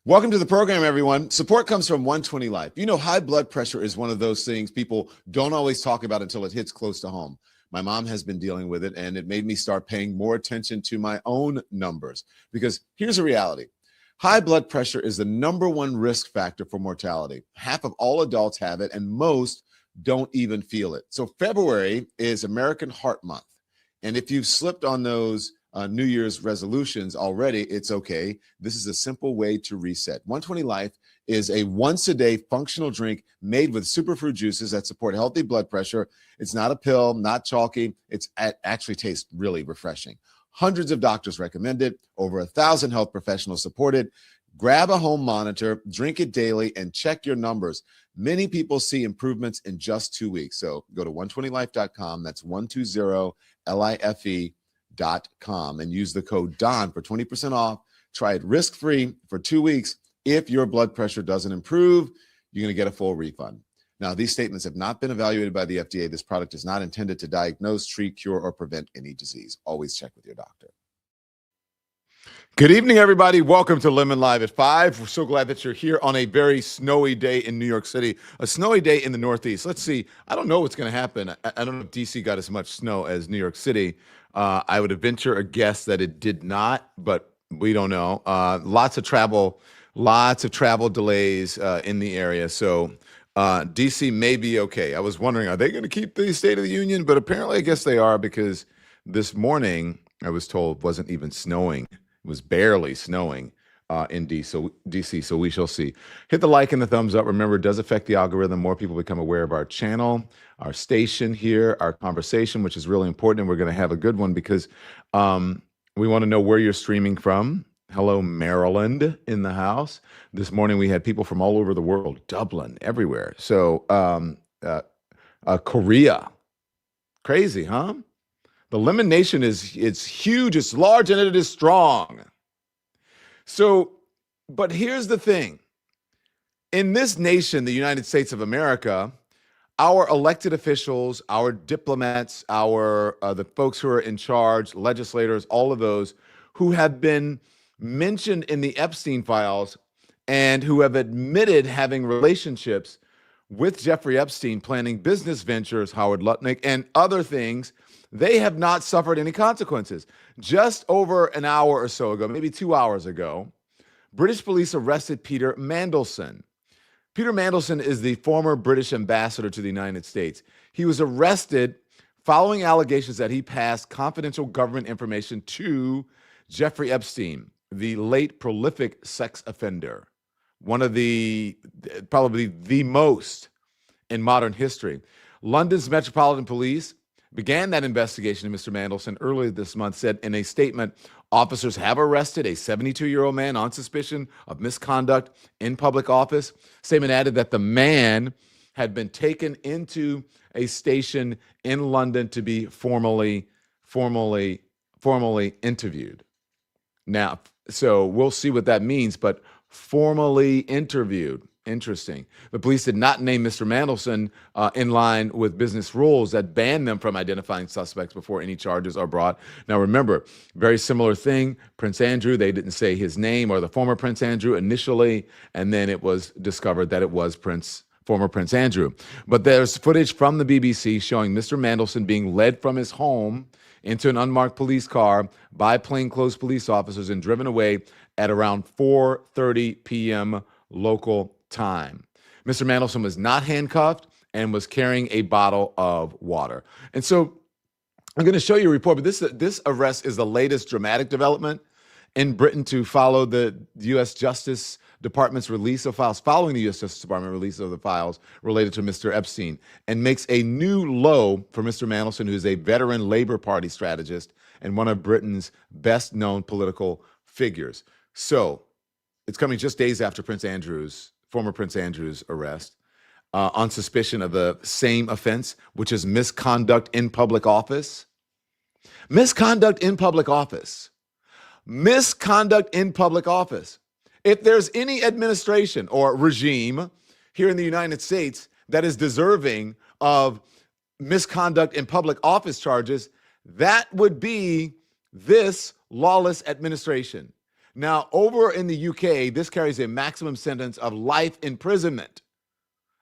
Welcome to the program, everyone. Support comes from 120 Life. You know, high blood pressure is one of those things people don't always talk about until it hits close to home. My mom has been dealing with it, and it made me start paying more attention to my own numbers. Because here's the reality. High blood pressure is the number one risk factor for mortality. Half of all adults have it, and most don't even feel it. So February is American Heart Month. And if you've slipped on those New Year's resolutions already, it's okay. This is a simple way to reset. 120 Life is a once-a-day functional drink made with superfood juices that support healthy blood pressure. It's not a pill, not chalky. It actually tastes really refreshing. Hundreds of doctors recommend it. Over 1,000 health professionals support it. Grab a home monitor, drink it daily, and check your numbers. Many people see improvements in just 2 weeks. So go to 120life.com. That's 120life.com and use the code DON for 20% off. Try it risk-free for 2 weeks. If your blood pressure doesn't improve, you're going to get a full refund. Now, these statements have not been evaluated by the FDA. This product is not intended to diagnose, treat, cure, or prevent any disease. Always check with your doctor. Good evening, everybody. Welcome to Lemon Live at 5. We're so glad that you're here on a very snowy day in New York City, a snowy day in the Northeast. Let's see. I don't know what's going to happen. I don't know if DC got as much snow as New York City. I would venture a guess that it did not, but we don't know. Lots of travel delays in the area. So DC may be okay. I was wondering, are they going to keep the State of the Union? But apparently, I guess they are, because this morning, I was told, wasn't even snowing. It was barely snowing in DC, so we shall see. Hit the like and the thumbs up. Remember, it does affect the algorithm. More people become aware of our channel, our station here, our conversation, which is really important, and we're going to have a good one because we want to know where you're streaming from. Hello, Maryland in the house. This morning, we had people from all over the world, Dublin, everywhere. So Korea. Crazy, huh? The Lemon Nation it's huge, it's large, and it is strong. So, but here's the thing. In this nation, the United States of America, our elected officials, our diplomats, the folks who are in charge, legislators, all of those who have been mentioned in the Epstein files and who have admitted having relationships with Jeffrey Epstein, planning business ventures, Howard Lutnick, and other things, they have not suffered any consequences. Just over an hour or so ago, maybe 2 hours ago, British police arrested Peter Mandelson. Peter Mandelson is the former British ambassador to the United States. He was arrested following allegations that he passed confidential government information to Jeffrey Epstein, the late prolific sex offender, one of probably the most in modern history. London's Metropolitan Police began that investigation of Mr. Mandelson earlier this month, said in a statement, officers have arrested a 72-year-old man on suspicion of misconduct in public office. Statement added that the man had been taken into a station in London to be formally interviewed. Now, so we'll see what that means, but formally interviewed. Interesting. The police did not name Mr. Mandelson in line with business rules that ban them from identifying suspects before any charges are brought. Now, remember, very similar thing. Prince Andrew, they didn't say his name or the former Prince Andrew initially, and then it was discovered that it was former Prince Andrew. But there's footage from the BBC showing Mr. Mandelson being led from his home into an unmarked police car by plainclothes police officers and driven away at around 4:30 p.m. local time. Mr. Mandelson was not handcuffed and was carrying a bottle of water. And so I'm going to show you a report, but this arrest is the latest dramatic development in Britain to follow the U.S. Justice Department's release of files, following the U.S. Justice Department release of the files related to Mr. Epstein, and makes a new low for Mr. Mandelson, who's a veteran Labour Party strategist and one of Britain's best-known political figures. So it's coming just days after former Prince Andrew's arrest, on suspicion of the same offense, which is misconduct in public office. Misconduct in public office. Misconduct in public office. If there's any administration or regime here in the United States that is deserving of misconduct in public office charges, that would be this lawless administration. Now, over in the UK, this carries a maximum sentence of life imprisonment.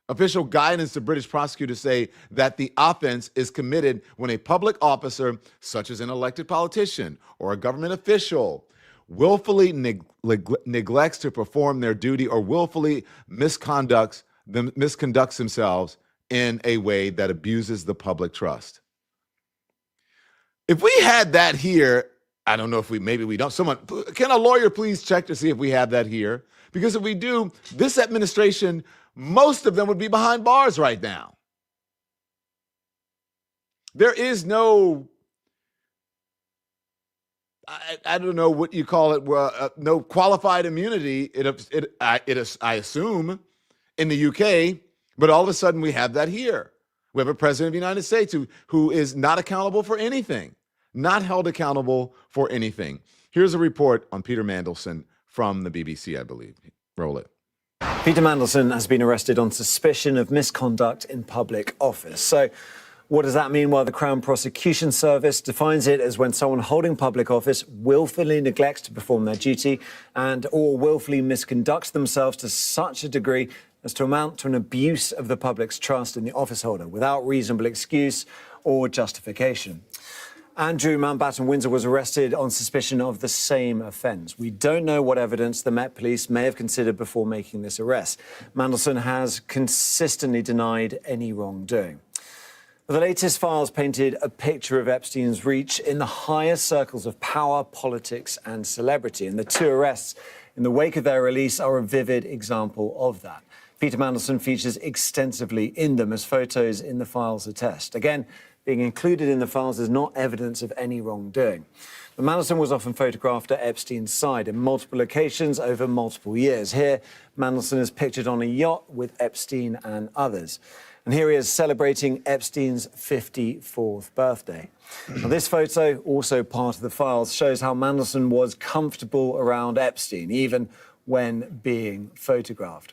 Official guidance to British prosecutors say that the offense is committed when a public officer, such as an elected politician or a government official, willfully neglects to perform their duty or willfully misconducts themselves in a way that abuses the public trust. If we had that here, I don't know if maybe we don't. Someone, can a lawyer please check to see if we have that here? Because if we do, this administration, most of them would be behind bars right now. There is no, I don't know what you call it, no qualified immunity, I assume, in the UK, but all of a sudden we have that here. We have a president of the United States who is not accountable for anything, not held accountable for anything. Here's a report on Peter Mandelson from the BBC, I believe. Roll it. Peter Mandelson has been arrested on suspicion of misconduct in public office. So what does that mean? Well, the Crown Prosecution Service defines it as when someone holding public office willfully neglects to perform their duty and or willfully misconducts themselves to such a degree as to amount to an abuse of the public's trust in the office holder without reasonable excuse or justification. Andrew Mountbatten Windsor was arrested on suspicion of the same offence. We don't know what evidence the Met Police may have considered before making this arrest. Mandelson has consistently denied any wrongdoing. The latest files painted a picture of Epstein's reach in the highest circles of power, politics and celebrity. And the two arrests in the wake of their release are a vivid example of that. Peter Mandelson features extensively in them, as photos in the files attest. Again, being included in the files is not evidence of any wrongdoing. But Mandelson was often photographed at Epstein's side in multiple locations over multiple years. Here, Mandelson is pictured on a yacht with Epstein and others. And here he is celebrating Epstein's 54th birthday. Now, this photo, also part of the files, shows how Mandelson was comfortable around Epstein, even when being photographed.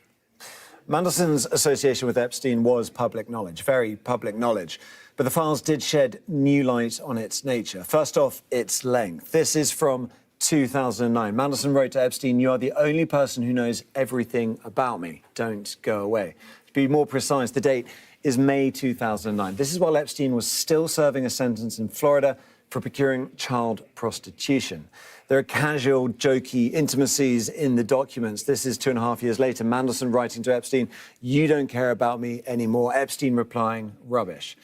Mandelson's association with Epstein was public knowledge, very public knowledge. But the files did shed new light on its nature. First off, its length. This is from 2009. Mandelson wrote to Epstein, "You are the only person who knows everything about me. Don't go away." To be more precise, the date is May 2009. This is while Epstein was still serving a sentence in Florida for procuring child prostitution. There are casual, jokey intimacies in the documents. This is 2.5 years later. Mandelson writing to Epstein, "You don't care about me anymore." Epstein replying, "Rubbish."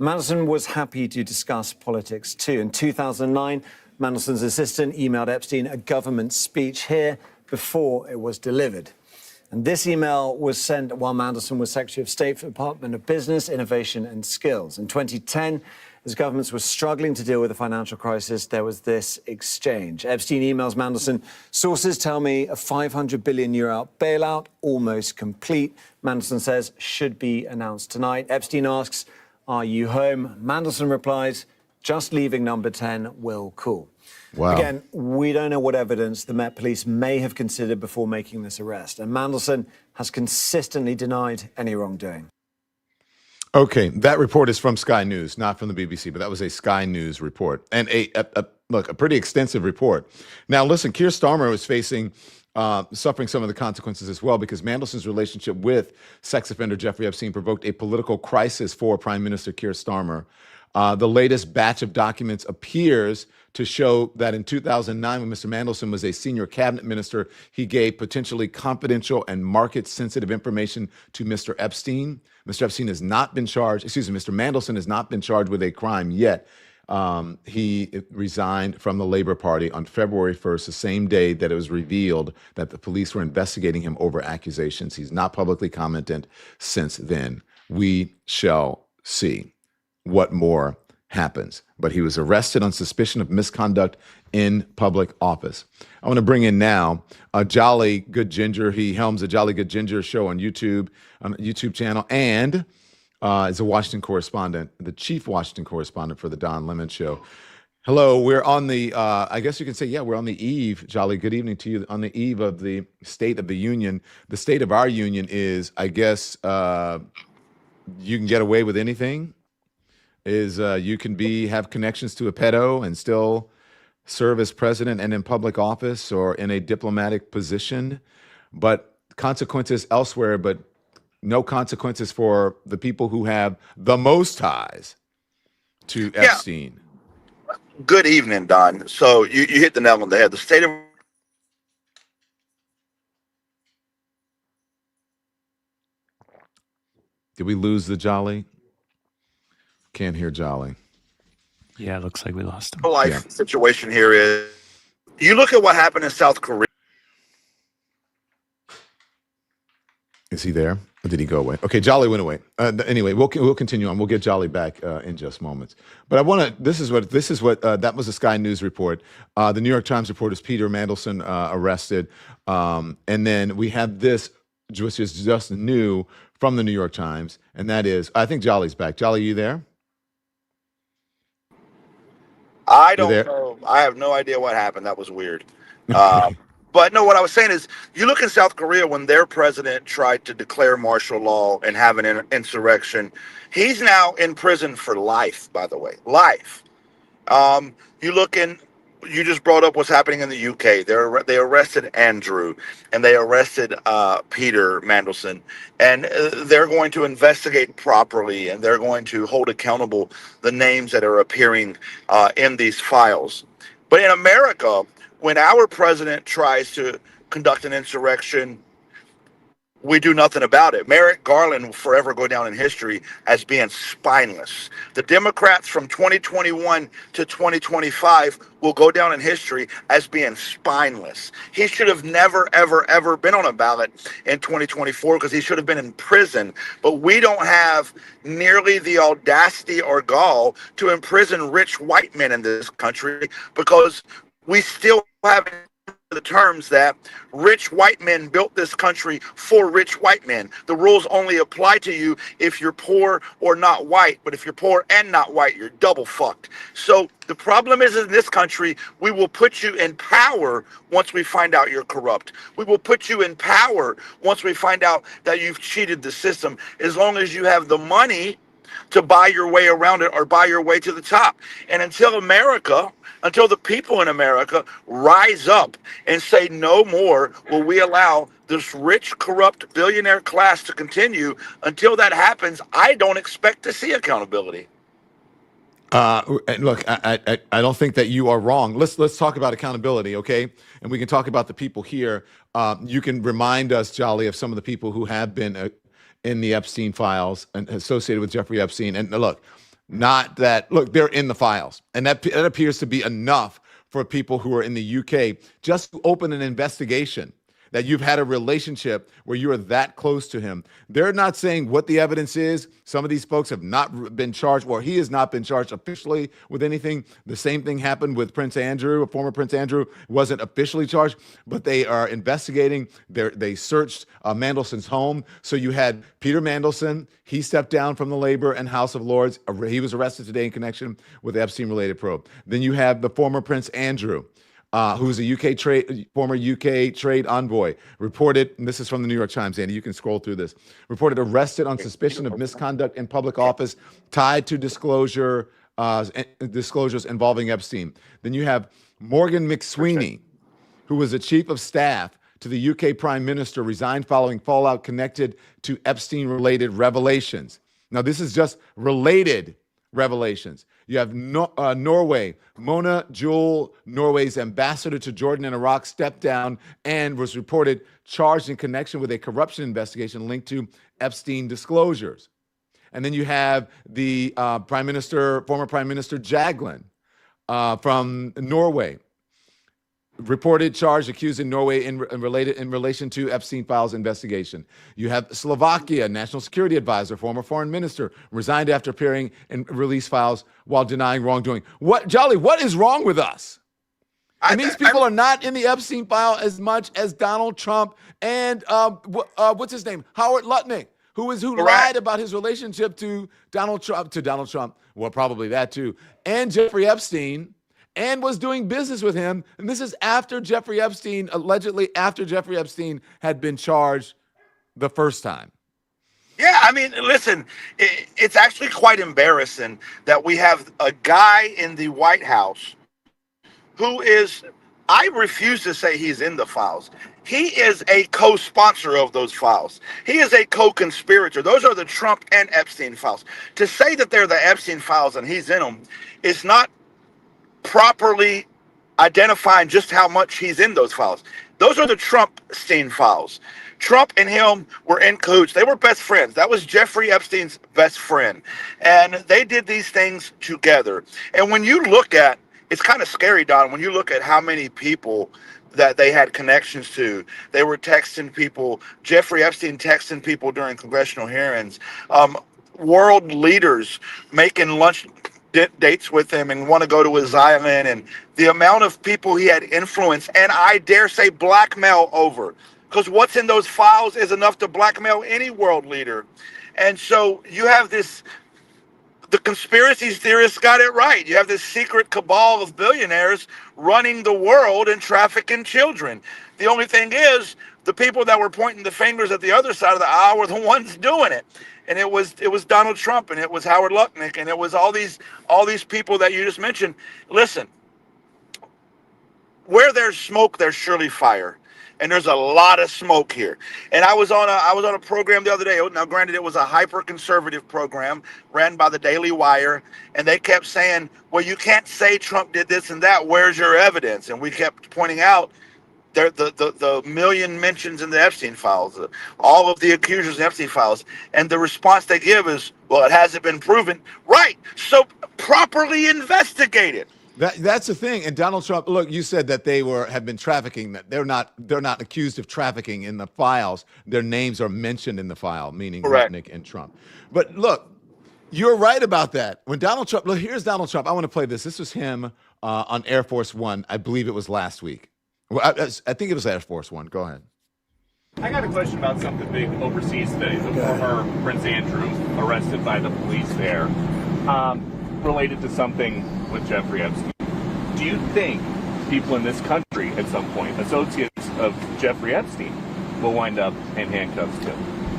Mandelson was happy to discuss politics too. In 2009, Mandelson's assistant emailed Epstein a government speech here before it was delivered. And this email was sent while Mandelson was Secretary of State for the Department of Business, Innovation and Skills. In 2010, as governments were struggling to deal with the financial crisis, there was this exchange. Epstein emails Mandelson, "Sources tell me a €500 billion bailout, almost complete." Mandelson says, "Should be announced tonight." Epstein asks, "Are you home?" Mandelson replies, "Just leaving number 10, will call." Wow. Again, we don't know what evidence the Met Police may have considered before making this arrest. And Mandelson has consistently denied any wrongdoing. Okay, that report is from Sky News, not from the BBC, but that was a Sky News report. And a pretty extensive report. Now, listen, Keir Starmer is suffering some of the consequences as well, because Mandelson's relationship with sex offender Jeffrey Epstein provoked a political crisis for Prime Minister Keir Starmer. The latest batch of documents appears to show that in 2009, when Mr. Mandelson was a senior cabinet minister, he gave potentially confidential and market-sensitive information to Mr. Epstein. Mr. Epstein has not been charged, Mr. Mandelson has not been charged with a crime yet. He resigned from the Labour Party on February 1st, the same day that it was revealed that the police were investigating him over accusations. He's not publicly commented since then. We shall see what more happens. But he was arrested on suspicion of misconduct in public office. I want to bring in now a Jolly Good Ginger. He helms a Jolly Good Ginger show on a YouTube channel, and is a Washington correspondent, the chief Washington correspondent for the Don Lemon Show. Hello, we're on the, I guess you can say, we're on the eve, Jolly, good evening to you, on the eve of the State of the Union. The state of our union is, I guess, you can get away with anything. You can have connections to a pedo and still serve as president and in public office or in a diplomatic position, but consequences elsewhere, but no consequences for the people who have the most ties to Yeah. Epstein. Good evening, Don. So you hit the nail on the head. The state of Did we lose the Jolly? Can't hear Jolly. Yeah, it looks like we lost him. life situation here is, you look at what happened in South Korea. Is he there? Or did he go away? Okay, Jolly went away. Anyway, we'll continue on. We'll get Jolly back in just moments. But I want to. This is what that was a Sky News report. The New York Times report is Peter Mandelson arrested, and then we have this, which is just new from the New York Times, and that is, I think Jolly's back. Jolly, you there? I don't know. I have no idea what happened. That was weird. But no, what I was saying is, you look in South Korea when their president tried to declare martial law and have an insurrection. He's now in prison for life, by the way. Life. You just brought up what's happening in the UK. They arrested Andrew and they arrested Peter Mandelson, and they're going to investigate properly and they're going to hold accountable the names that are appearing in these files. But in America, when our president tries to conduct an insurrection, we do nothing about it. Merrick Garland will forever go down in history as being spineless. The Democrats from 2021 to 2025 will go down in history as being spineless. He should have never, ever, ever been on a ballot in 2024 because he should have been in prison. But we don't have nearly the audacity or gall to imprison rich white men in this country because we still have the terms that rich white men built this country for rich white men. The rules only apply to you if you're poor or not white, but if you're poor and not white, you're double fucked. So the problem is, in this country, we will put you in power once we find out you're corrupt. We will put you in power once we find out that you've cheated the system, as long as you have the money to buy your way around it or buy your way to the top. And until the people in America rise up and say no more will we allow this rich, corrupt billionaire class to continue, until that happens, I don't expect to see accountability. Look, I don't think that you are wrong. Let's talk about accountability, okay? And we can talk about the people here. You can remind us, Jolly, of some of the people who have been in the Epstein files and associated with Jeffrey Epstein. And look, they're in the files. And that appears to be enough for people who are in the UK just to open an investigation that you've had a relationship where you are that close to him. They're not saying what the evidence is. Some of these folks have not been charged, or he has not been charged officially with anything. The same thing happened with Prince Andrew. Former Prince Andrew wasn't officially charged, but they are investigating. They searched Mandelson's home. So you had Peter Mandelson. He stepped down from the Labor and House of Lords. He was arrested today in connection with the Epstein-related probe. Then you have the former Prince Andrew, who's a former UK trade envoy, reported, and this is from the New York Times, Andy, you can scroll through this, reported arrested on suspicion of misconduct in public office tied to disclosures involving Epstein. Then you have Morgan McSweeney, who was the chief of staff to the UK Prime Minister, resigned following fallout connected to Epstein-related revelations. Now, this is just related revelations. You have Norway. Mona Jewel, Norway's ambassador to Jordan and Iraq, stepped down and was reported charged in connection with a corruption investigation linked to Epstein disclosures. And then you have the former Prime Minister Jagland from Norway, reported charge accusing Norway in relation to Epstein files investigation. You have Slovakia, National Security Advisor, former foreign minister, resigned after appearing in release files while denying wrongdoing. What is wrong with us? And these people are not in the Epstein file as much as Donald Trump and what's his name, Howard Lutnick, who lied about his relationship to Donald Trump. Well, probably that too, and Jeffrey Epstein, and was doing business with him. And this is allegedly after Jeffrey Epstein had been charged the first time. Yeah, I mean, listen, it's actually quite embarrassing that we have a guy in the White House who is, I refuse to say he's in the files. He is a co-sponsor of those files. He is a co-conspirator. Those are the Trump and Epstein files. To say that they're the Epstein files and he's in them is not properly identifying just how much he's in those files. Those are the Trump-Stein files. Trump and him were in cahoots. They were best friends. That was Jeffrey Epstein's best friend. And they did these things together. And when you look at, it's kind of scary, Don, when you look at how many people that they had connections to. They were texting people, Jeffrey Epstein texting people during congressional hearings, world leaders making lunch dates with him and want to go to his island, and the amount of people he had influence and I dare say blackmail over, because what's in those files is enough to blackmail any world leader. And so you have this, the conspiracy theorists got it right. You have this secret cabal of billionaires running the world and trafficking children. The only thing is, the people that were pointing the fingers at the other side of the aisle were the ones doing it. And it was Donald Trump, and it was Howard Lutnick, and it was all these people that you just mentioned. Listen, where there's smoke, there's surely fire. And there's a lot of smoke here. And I was on a program the other day. Now, granted, it was a hyper-conservative program ran by the Daily Wire, and they kept saying, well, you can't say Trump did this and that. Where's your evidence? And we kept pointing out the million mentions in the Epstein files, all of the accusers in the Epstein files. And the response they give is, well, it hasn't been proven. Right. So properly investigate it. That's the thing. And Donald Trump, look, you said that they have been trafficking. That they're not accused of trafficking in the files. Their names are mentioned in the file, meaning Lutnick and Trump. But look, you're right about that. When Donald Trump, look, here's Donald Trump. I want to play this. This was him on Air Force One. I believe it was last week. Well, I think it was Air Force One. Go ahead. I got a question about something big overseas today. The former Prince Andrew arrested by the police there, related to something with Jeffrey Epstein. Do you think people in this country at some point, associates of Jeffrey Epstein, will wind up in handcuffs too?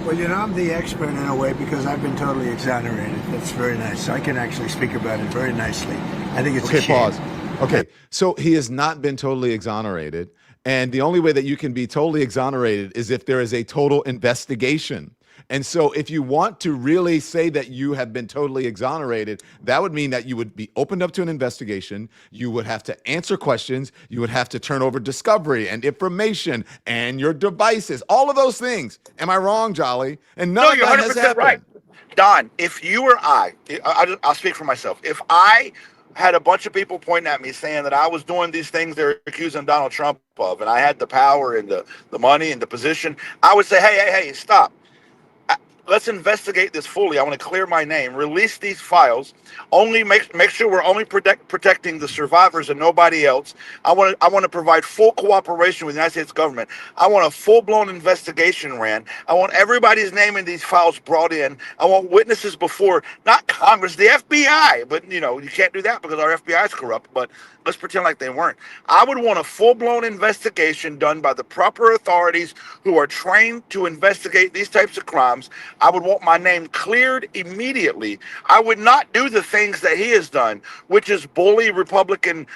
Well, I'm the expert in a way because I've been totally exonerated. That's very nice. I can actually speak about it very nicely. I think it's a shame. Pause. Okay, so he has not been totally exonerated, and the only way that you can be totally exonerated is if there is a total investigation. And so if you want to really say that you have been totally exonerated, that would mean that you would be opened up to an investigation. You would have to answer questions. You would have to turn over discovery and information and your devices, all of those things. Am I wrong, Jolly? And none of you're that 100% has happened. right. Don, if you or I'll speak for myself. If I had a bunch of people pointing at me saying that I was doing these things they're accusing Donald Trump of, and I had the power and the money and the position, I would say, hey, stop. Let's investigate this fully. I want to clear my name. Release these files. Only make sure we're only protecting the survivors and nobody else. I want to provide full cooperation with the United States government. I want a full-blown investigation ran. I want everybody's name in these files brought in. I want witnesses before, not Congress, the FBI. But you can't do that because our FBI is corrupt. But let's pretend like they weren't. I would want a full-blown investigation done by the proper authorities who are trained to investigate these types of crimes. I would want my name cleared immediately. I would not do the things that he has done, which is bully Republican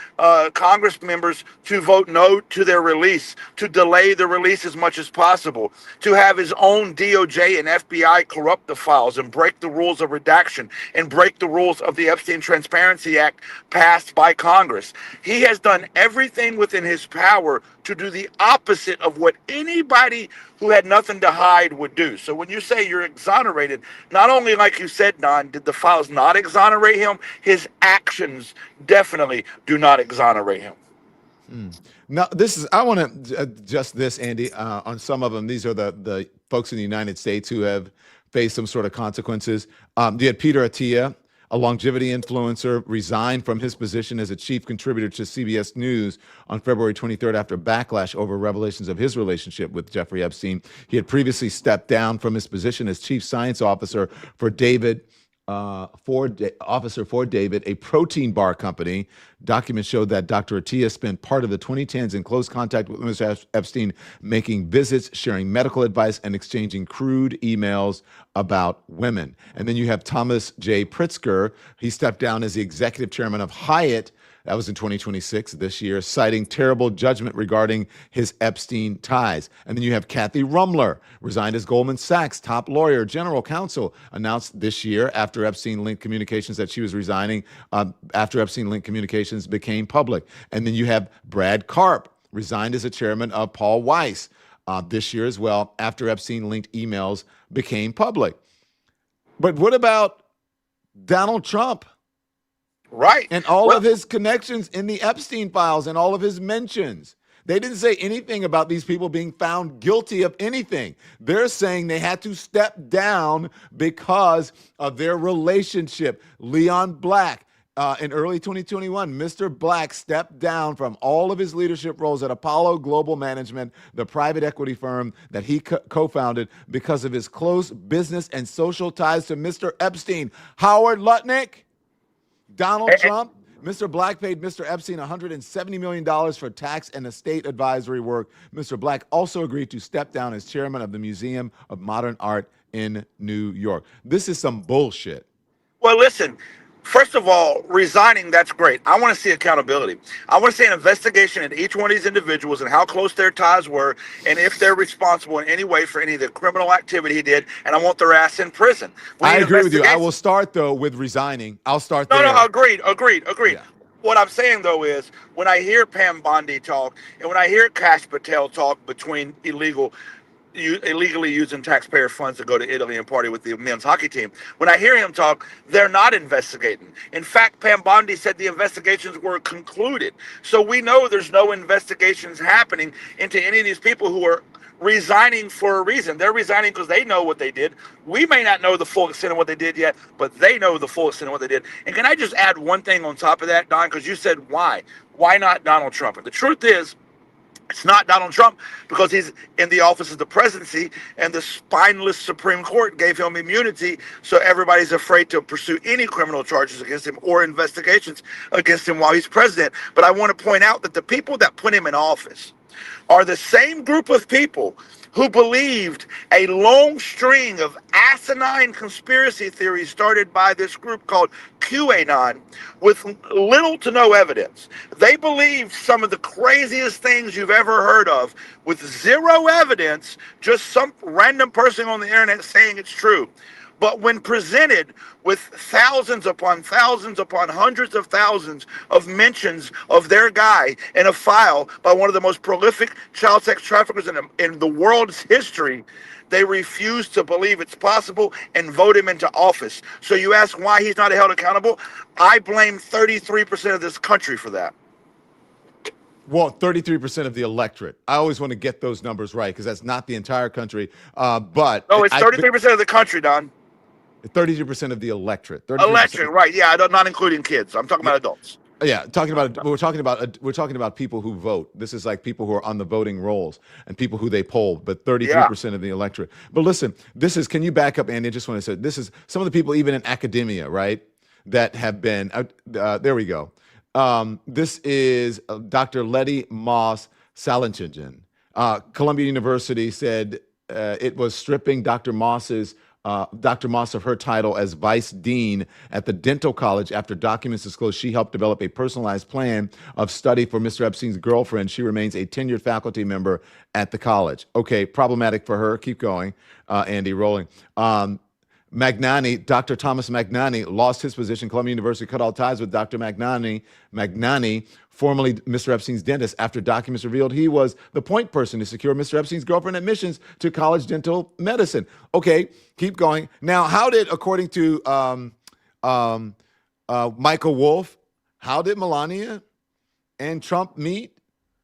Congress members to vote no to their release, to delay the release as much as possible, to have his own DOJ and FBI corrupt the files and break the rules of redaction and break the rules of the Epstein Transparency Act passed by Congress. He has done everything within his power to do the opposite of what anybody who had nothing to hide would do. So when you say you're exonerated, not only, like you said, Don, did the files not exonerate him, his actions definitely do not exonerate him. Now, I want to adjust this, Andy, on some of them. These are the folks in the United States who have faced some sort of consequences. You had Peter Attia, a longevity influencer, resigned from his position as a chief contributor to CBS News on February 23rd after backlash over revelations of his relationship with Jeffrey Epstein. He had previously stepped down from his position as chief science officer for David, a protein bar company. Documents showed that Dr. Attia spent part of the 2010s in close contact with Mr. Epstein, making visits, sharing medical advice, and exchanging crude emails about women. And then you have Thomas J. Pritzker. He stepped down as the executive chairman of Hyatt That was in 2026, this year, citing terrible judgment regarding his Epstein ties. And then you have Kathy Rumler, resigned as Goldman Sachs top lawyer, general counsel, announced this year after Epstein-linked communications that she was resigning after Epstein-linked communications became public. And then you have Brad Karp, resigned as a chairman of Paul Weiss this year as well after Epstein-linked emails became public. But what about Donald Trump? Right. And all of his connections in the Epstein files and all of his mentions. They didn't say anything about these people being found guilty of anything. They're saying they had to step down because of their relationship. Leon Black, in early 2021, Mr. Black stepped down from all of his leadership roles at Apollo Global Management, the private equity firm that he co-founded, because of his close business and social ties to Mr. Epstein. Howard Lutnick, Donald Trump, Mr. Black paid Mr. Epstein $170 million for tax and estate advisory work. Mr. Black also agreed to step down as chairman of the Museum of Modern Art in New York. This is some bullshit. Well, listen. First of all, resigning, that's great. I want to see accountability. I want to see an investigation into each one of these individuals and how close their ties were and if they're responsible in any way for any of the criminal activity he did, and I want their ass in prison. I agree with you. I will start, though, with resigning. I'll start there. No, agreed. Yeah. What I'm saying, though, is when I hear Pam Bondi talk and when I hear Kash Patel talk between illegally using taxpayer funds to go to Italy and party with the men's hockey team. When I hear him talk, they're not investigating. In fact, Pam Bondi said the investigations were concluded. So we know there's no investigations happening into any of these people who are resigning for a reason. They're resigning because they know what they did. We may not know the full extent of what they did yet, but they know the full extent of what they did. And can I just add one thing on top of that, Don? Because you said why? Why not Donald Trump? And the truth is, it's not Donald Trump because he's in the office of the presidency and the spineless Supreme Court gave him immunity, so everybody's afraid to pursue any criminal charges against him or investigations against him while he's president. But I want to point out that the people that put him in office are the same group of people who believed a long string of asinine conspiracy theories started by this group called QAnon with little to no evidence. They believed some of the craziest things you've ever heard of with zero evidence, just some random person on the internet saying it's true. But when presented with thousands upon hundreds of thousands of mentions of their guy in a file by one of the most prolific child sex traffickers in the world's history, they refuse to believe it's possible and vote him into office. So you ask why he's not held accountable? I blame 33% of this country for that. Well, 33% of the electorate. I always want to get those numbers right because that's not the entire country. But no, it's 33% of the country, Don. 32% of the electorate. Electorate, right? Yeah, not including kids. I'm talking about adults. Yeah, we're talking about people who vote. This is like people who are on the voting rolls and people who they poll. But 33% of the electorate. But listen, this is. Can you back up, Andy? I just want to say this is some of the people even in academia, right? That have been. There we go. This is Dr. Letty Moss Salintingen. Columbia University said it was stripping Dr. Moss of her title as vice dean at the dental college after documents disclosed she helped develop a personalized plan of study for Mr. Epstein's girlfriend. She remains a tenured faculty member at the college. Okay, problematic for her. Keep going, Andy, rolling. Magnani, Dr. Thomas Magnani, lost his position. Columbia University cut all ties with Dr. Magnani, formerly Mr. Epstein's dentist, after documents revealed he was the point person to secure Mr. Epstein's girlfriend admissions to college dental medicine. Okay, keep going. Now, how did, according to Michael Wolff, how did Melania and Trump meet?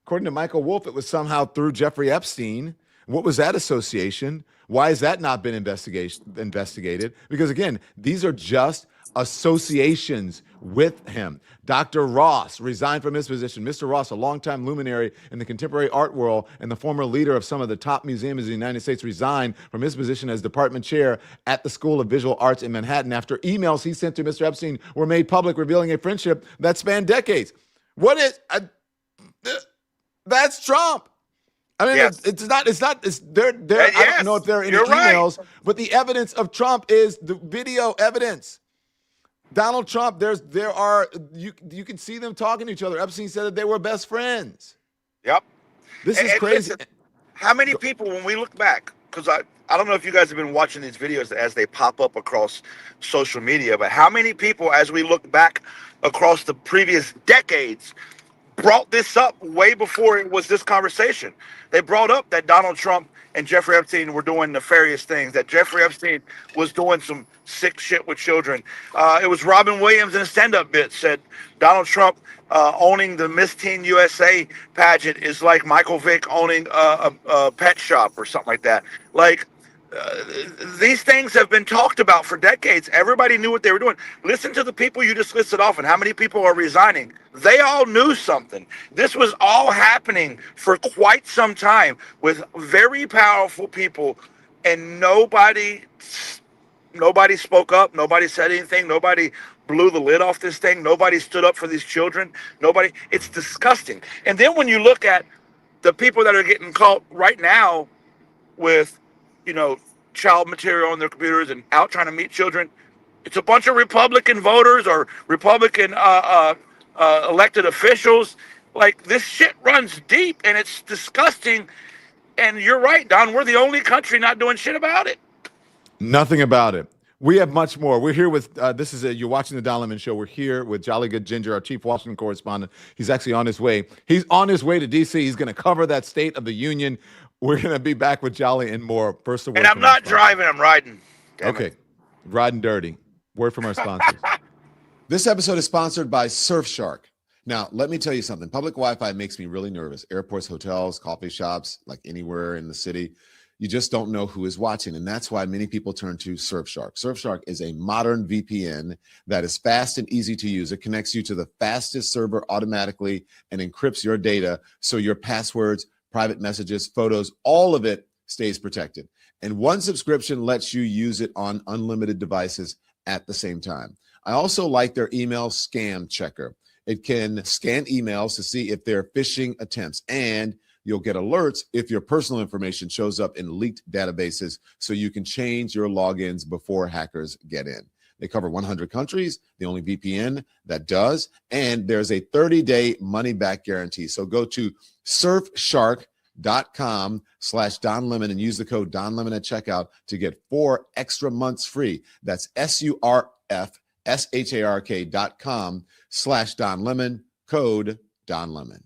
According to Michael Wolff, it was somehow through Jeffrey Epstein. What was that association? Why has that not been investigated? Because again, these are just associations with him. Dr. Ross resigned from his position. Mr. Ross, a longtime luminary in the contemporary art world and the former leader of some of the top museums in the United States, resigned from his position as department chair at the School of Visual Arts in Manhattan after emails he sent to Mr. Epstein were made public, revealing a friendship that spanned decades. That's Trump. I mean, yes. it's not, yes. I don't know if they're in the emails, right. But the evidence of Trump is the video evidence. Donald Trump, you can see them talking to each other. Epstein said that they were best friends. Yep. This is And crazy. listen, how many people, when we look back, because I don't know if you guys have been watching these videos as they pop up across social media, but how many people, as we look back across the previous decades, brought this up way before it was this conversation? They brought up that Donald Trump and Jeffrey Epstein were doing nefarious things, that Jeffrey Epstein was doing some sick shit with children. It was Robin Williams in a stand-up bit said Donald Trump owning the Miss Teen USA pageant is like Michael Vick owning a pet shop or something like that. Like, these things have been talked about for decades. Everybody knew what they were doing. Listen to the people you just listed off and how many people are resigning. They all knew something. This was all happening for quite some time with very powerful people, and nobody spoke up. Nobody said anything. Nobody blew the lid off this thing. Nobody stood up for these children. It's disgusting. And then when you look at the people that are getting caught right now with, child material on their computers and out trying to meet children, it's a bunch of Republican voters or Republican elected officials. Like, this shit runs deep and it's disgusting. And you're right, Don. We're the only country not doing shit about it. Nothing about it. We have much more. We're here with, you're watching the Don Lemon Show. We're here with Jolly Good Ginger, our chief Washington correspondent. He's actually on his way. He's on his way to D.C. He's going to cover that State of the Union. We're going to be back with Jolly and more. First, a word and I'm from our not driving, I'm riding. Damn Okay. it. Riding dirty. Word from our sponsors. This episode is sponsored by Surfshark. Now, let me tell you something. Public Wi-Fi makes me really nervous. Airports, hotels, coffee shops, like anywhere in the city. You just don't know who is watching. And that's why many people turn to Surfshark. Surfshark is a modern VPN that is fast and easy to use. It connects you to the fastest server automatically and encrypts your data so your passwords, private messages, photos, all of it stays protected. And one subscription lets you use it on unlimited devices at the same time. I also like their email scam checker. It can scan emails to see if they're phishing attempts, and you'll get alerts if your personal information shows up in leaked databases so you can change your logins before hackers get in. They cover 100 countries, the only VPN that does, and there's a 30-day money-back guarantee. So go to surfshark.com/Don Lemon and use the code Don Lemon at checkout to get 4 extra months free. That's surfshark.com/Don Lemon, code Don Lemon.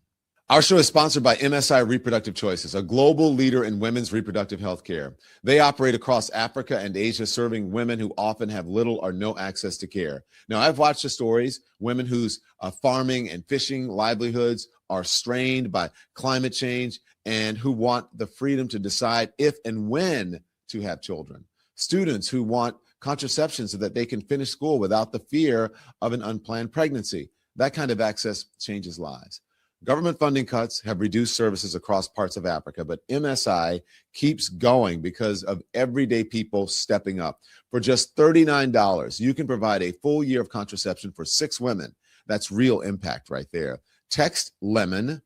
Our show is sponsored by MSI Reproductive Choices, a global leader in women's reproductive health care. They operate across Africa and Asia, serving women who often have little or no access to care. Now, I've watched the stories, women whose farming and fishing livelihoods are strained by climate change and who want the freedom to decide if and when to have children. Students who want contraception so that they can finish school without the fear of an unplanned pregnancy. That kind of access changes lives. Government funding cuts have reduced services across parts of Africa, but MSI keeps going because of everyday people stepping up. For just $39, you can provide a full year of contraception for 6 women. That's real impact right there. Text LEMON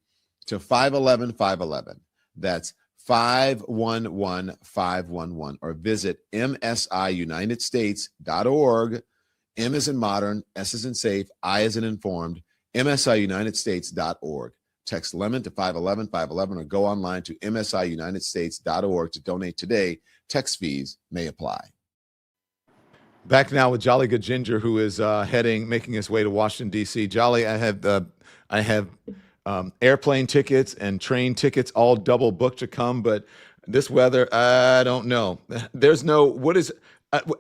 to 511-511. That's 511-511, or visit msiunitedstates.org. M is in modern, S is in safe, I is in informed, msiunitedstates.org. Text LEMON to 511-511 or go online to msiunitedstates.org to donate today. Text fees may apply. Back now with Jolly Good Ginger, who is making his way to Washington, D.C. Jolly, I have airplane tickets and train tickets all double booked to come, but this weather, I don't know.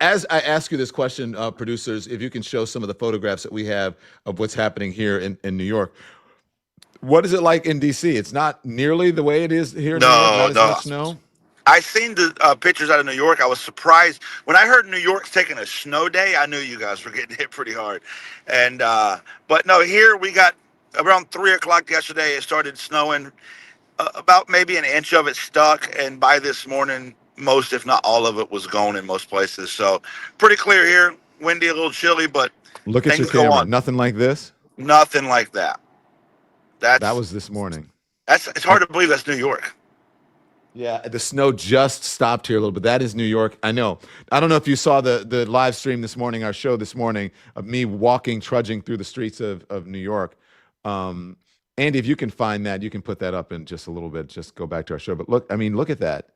As I ask you this question, producers, if you can show some of the photographs that we have of what's happening here in New York. What is it like in D.C.? It's not nearly the way it is here in New York, not as much snow? I seen the pictures out of New York. I was surprised. When I heard New York's taking a snow day, I knew you guys were getting hit pretty hard. And but no, here we got around 3 o'clock yesterday, it started snowing. About maybe an inch of it stuck, and by this morning, most, if not all of it, was gone in most places. So pretty clear here. Windy, a little chilly, but look at your camera. Nothing like this? Nothing like that. That was this morning. It's hard to believe that's New York. Yeah, the snow just stopped here a little bit. That is New York. I know. I don't know if you saw the live stream this morning, our show this morning, of me walking, trudging through the streets of New York. Um, Andy, if you can find that, you can put that up in just a little bit. Just go back to our show. But look, I mean, look at that.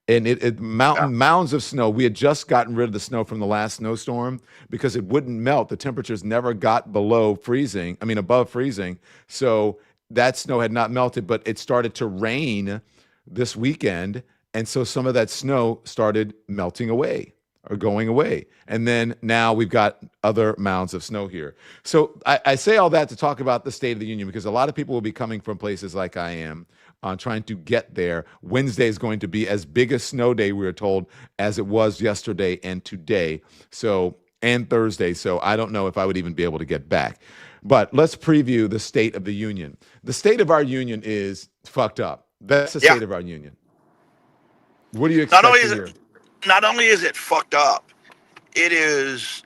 And it Yeah. mounds of snow. We had just gotten rid of the snow from the last snowstorm because it wouldn't melt. The temperatures never got below freezing. I mean, above freezing. So that snow had not melted, but it started to rain this weekend, and so some of that snow started melting away or going away. And then now we've got other mounds of snow here. So I say all that to talk about the State of the Union because a lot of people will be coming from places like I am, trying to get there. Wednesday is going to be as big a snow day, we were told, as it was yesterday and today. So, and Thursday. So I don't know if I would even be able to get back. But let's preview the State of the Union. The state of our union is fucked up. That's the Yeah. state of our union. What do you Not expect only to is hear? it not only is it fucked up, it is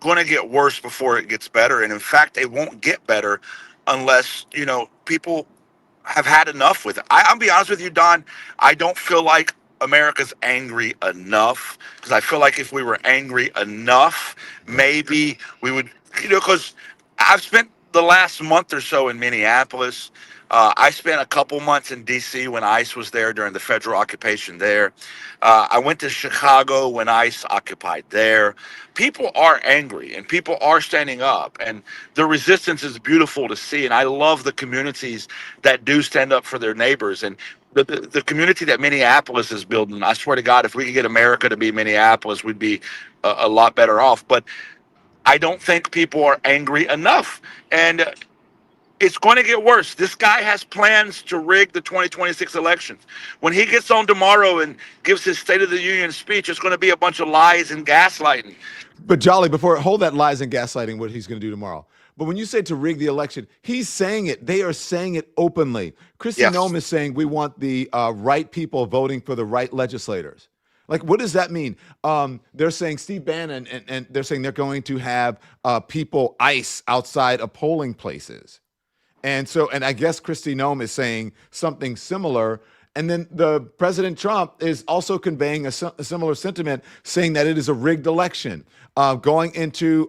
going to get worse before it gets better. And in fact, it won't get better unless, people have had enough with it. I'll be honest with you, Don. I don't feel like America's angry enough because I feel like if we were angry enough, maybe we would, because I've spent the last month or so in Minneapolis. I spent a couple months in D.C. when ICE was there during the federal occupation there. I went to Chicago when ICE occupied there. People are angry and people are standing up, and the resistance is beautiful to see. And I love the communities that do stand up for their neighbors. And the community that Minneapolis is building, I swear to God, if we could get America to be Minneapolis, we'd be a lot better off. But I don't think people are angry enough. And it's going to get worse. This guy has plans to rig the 2026 elections. When he gets on tomorrow and gives his State of the Union speech, it's going to be a bunch of lies and gaslighting. But Jolly, hold that lies and gaslighting, what he's going to do tomorrow. But when you say to rig the election, he's saying it. They are saying it openly. Kristi Yes. Noem is saying we want the right people voting for the right legislators. Like, what does that mean? They're saying Steve Bannon, and they're saying they're going to have people ICE outside of polling places. And I guess Kristi Noem is saying something similar. And then the President Trump is also conveying a similar sentiment, saying that it is a rigged election, going into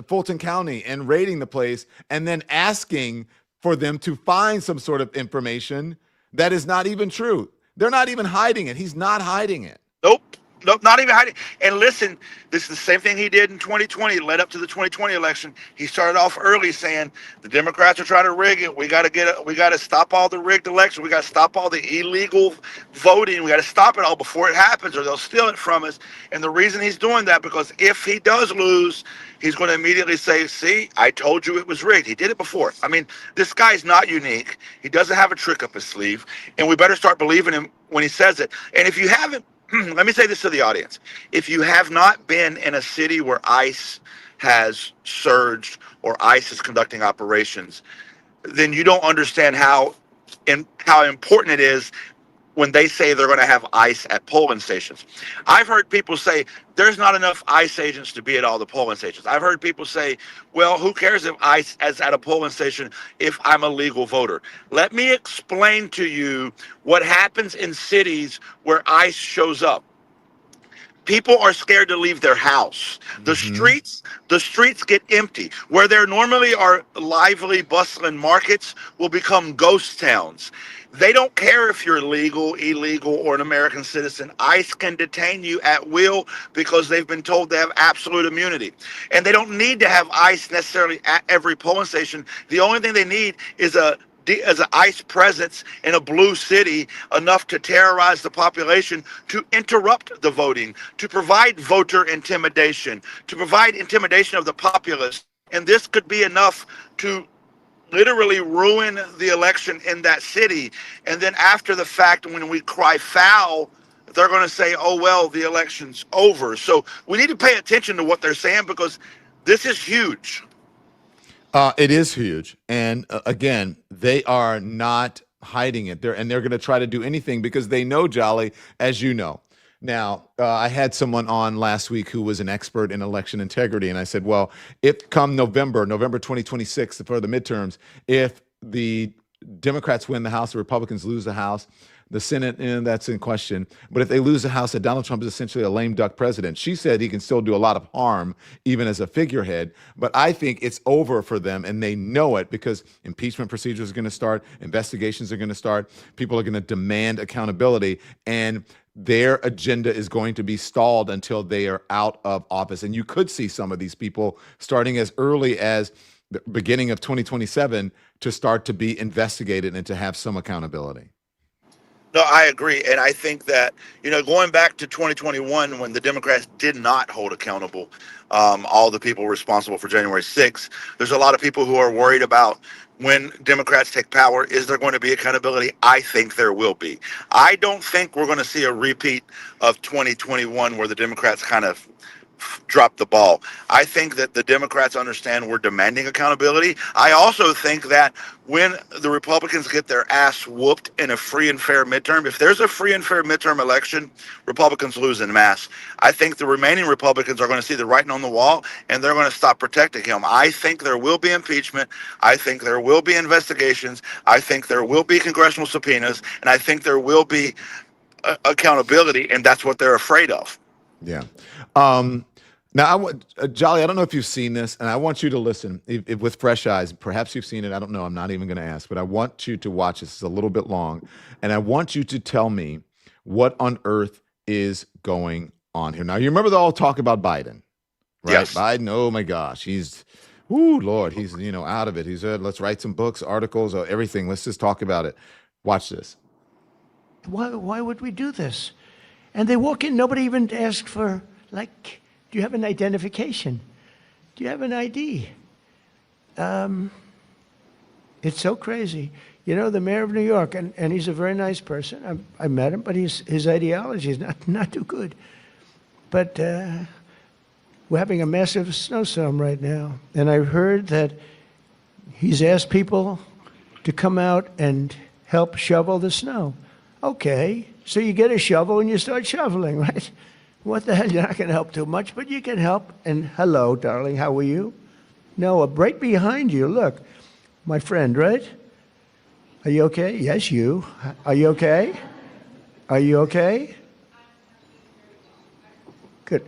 Fulton County and raiding the place, and then asking for them to find some sort of information that is not even true. They're not even hiding it. He's not hiding it. Nope. Nope, not even hiding. And listen, this is the same thing he did in 2020, led up to the 2020 election. He started off early saying the Democrats are trying to rig it. We got to stop all the rigged elections. We got to stop all the illegal voting. We got to stop it all before it happens, or they'll steal it from us. And the reason he's doing that, because if he does lose, he's going to immediately say, see, I told you it was rigged. He did it before. I mean, this guy's not unique. He doesn't have a trick up his sleeve, and we better start believing him when he says it. And if you haven't, let me say this to the audience. If you have not been in a city where ICE has surged or ICE is conducting operations, then you don't understand how important it is when they say they're going to have ICE at polling stations. I've heard people say there's not enough ICE agents to be at all the polling stations. I've heard people say, well, who cares if ICE is at a polling station if I'm a legal voter? Let me explain to you what happens in cities where ICE shows up. People are scared to leave their house. The streets get empty. Where there normally are lively, bustling markets will become ghost towns. They don't care if you're legal, illegal, or an American citizen. ICE can detain you at will because they've been told they have absolute immunity. And they don't need to have ICE necessarily at every polling station. The only thing they need is as an ICE presence in a blue city enough to terrorize the population, to interrupt the voting, to provide voter intimidation, to provide intimidation of the populace. And this could be enough to literally ruin the election in that city. And then after the fact, when we cry foul, they're going to say, oh, well, the election's over. So we need to pay attention to what they're saying, because this is huge. It is huge. And again, they are not hiding it. They're going to try to do anything because they know, Jolly, as you know. Now, I had someone on last week who was an expert in election integrity. And I said, well, if come November 2026, for the midterms, if the Democrats win the House, the Republicans lose the House, The Senate, that's in question. But if they lose the House, that Donald Trump is essentially a lame duck president. She said he can still do a lot of harm, even as a figurehead. But I think it's over for them, and they know it, because impeachment procedures are going to start, investigations are going to start, people are going to demand accountability, and their agenda is going to be stalled until they are out of office. And you could see some of these people starting as early as the beginning of 2027 to start to be investigated and to have some accountability. No, I agree. And I think that, going back to 2021, when the Democrats did not hold accountable all the people responsible for January 6th, there's a lot of people who are worried about when Democrats take power, is there going to be accountability? I think there will be. I don't think we're going to see a repeat of 2021 where the Democrats kind of drop the ball. I think that the Democrats understand we're demanding accountability. I also think that when the Republicans get their ass whooped in a free and fair midterm, if there's a free and fair midterm election, Republicans lose en masse. I think the remaining Republicans are going to see the writing on the wall, and they're going to stop protecting him. I think there will be impeachment. I think there will be investigations. I think there will be congressional subpoenas, and I think there will be accountability, and that's what they're afraid of. Yeah. Now, Jolly, I don't know if you've seen this, and I want you to listen if with fresh eyes. Perhaps you've seen it. I don't know. I'm not even going to ask, but I want you to watch this. It's a little bit long, and I want you to tell me what on earth is going on here. Now, you remember they all talk about Biden, right? Yes. Biden, oh my gosh, he's, Lord, he's, out of it. He's, let's write some books, articles, everything. Let's just talk about it. Watch this. Why would we do this? And they walk in, nobody even asked for, do you have an identification? Do you have an ID? It's so crazy. The mayor of New York, and he's a very nice person. I met him, but his ideology is not too good. But we're having a massive snowstorm right now. And I've heard that he's asked people to come out and help shovel the snow. Okay, so you get a shovel and you start shoveling, right? What the hell? You're not going to help too much, but you can help. And hello, darling, how are you? No, right behind you. Look, my friend, right? Are you okay? Yes, you. Are you okay? Are you okay? Good.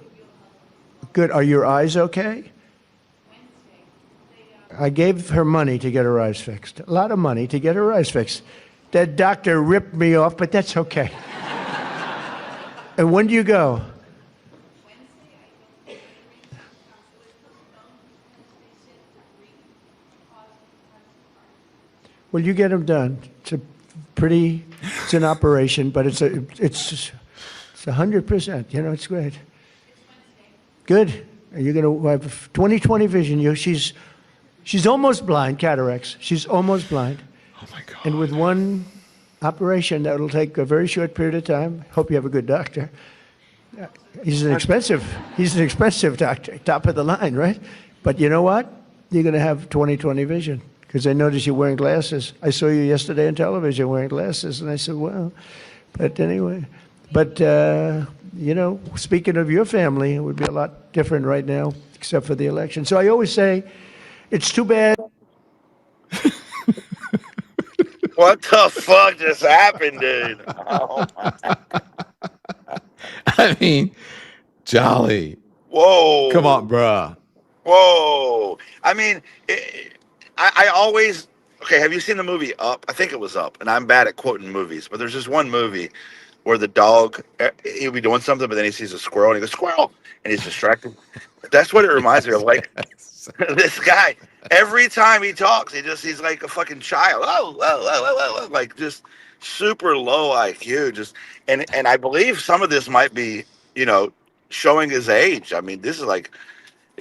Good. Are your eyes okay? I gave her money to get her eyes fixed. A lot of money to get her eyes fixed. That doctor ripped me off, but that's okay. And when do you go? Well, you get them done. It's an operation, but it's 100%. It's great. Good. You're going to have 20/20 vision. She's almost blind, cataracts. She's almost blind. Oh my God. And with one operation, that'll take a very short period of time. Hope you have a good doctor. He's an expensive doctor, top of the line, right? But you know what? You're going to have 20/20 vision. Because I noticed you're wearing glasses. I saw you yesterday on television wearing glasses, and I said, well, but anyway. But, speaking of your family, it would be a lot different right now, except for the election. So I always say, it's too bad. What the fuck just happened, dude? Oh, I mean, Jolly. whoa. Come on, bruh. Whoa. I mean, I always, okay, have you seen the movie Up? I think it was Up, and I'm bad at quoting movies, but there's this one movie where the dog, he'll be doing something, but then he sees a squirrel, and he goes, squirrel, and he's distracted. That's what it reminds me of, this guy. Every time he talks, he's like a fucking child. Like just super low IQ. And I believe some of this might be, showing his age. I mean, is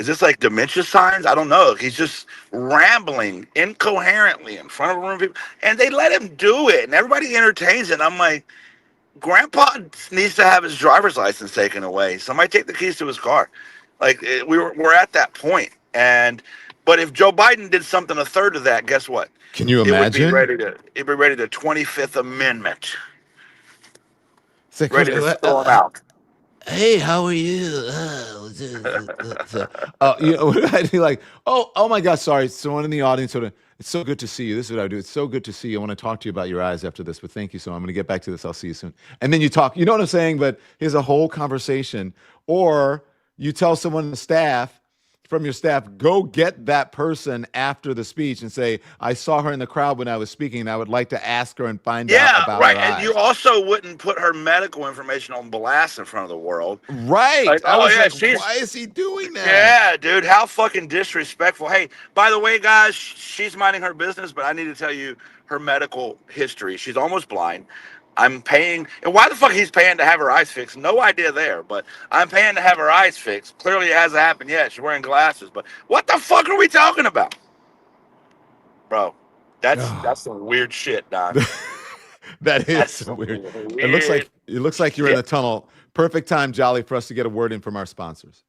this like dementia signs? I don't know. He's just rambling incoherently in front of a room of people, and they let him do it, and everybody entertains it. And I'm like, Grandpa needs to have his driver's license taken away. Somebody take the keys to his car. We're at that point. But if Joe Biden did something a third of that, guess what? Can you imagine? It'd be ready to 25th Amendment. It's like, Ready to throw him out. Hey, how are you? I'd be like, oh my God, sorry. Someone in the audience It's so good to see you. This is what I do. It's so good to see you. I want to talk to you about your eyes after this, but thank you. So I'm going to get back to this. I'll see you soon. And then you talk, you know what I'm saying? But here's a whole conversation. Or you tell someone on the staff, from your staff, go get that person after the speech and say, I saw her in the crowd when I was speaking, and I would like to ask her and find out about right. her And eyes. you also wouldn't put her medical information on blast in front of the world. Right. Like, I was like, she's, why is he doing that? yeah, dude, how fucking disrespectful. Hey, by the way, guys, she's minding her business, but I need to tell you her medical history. She's almost blind. I'm paying, and why the fuck he's paying to have her eyes fixed? No idea there, but I'm paying to have her eyes fixed. Clearly it hasn't happened yet. She's wearing glasses, but what the fuck are we talking about? Bro, that's some weird shit, Don. That is so weird. It looks like you're in the tunnel. Perfect time, Jolly, for us to get a word in from our sponsors.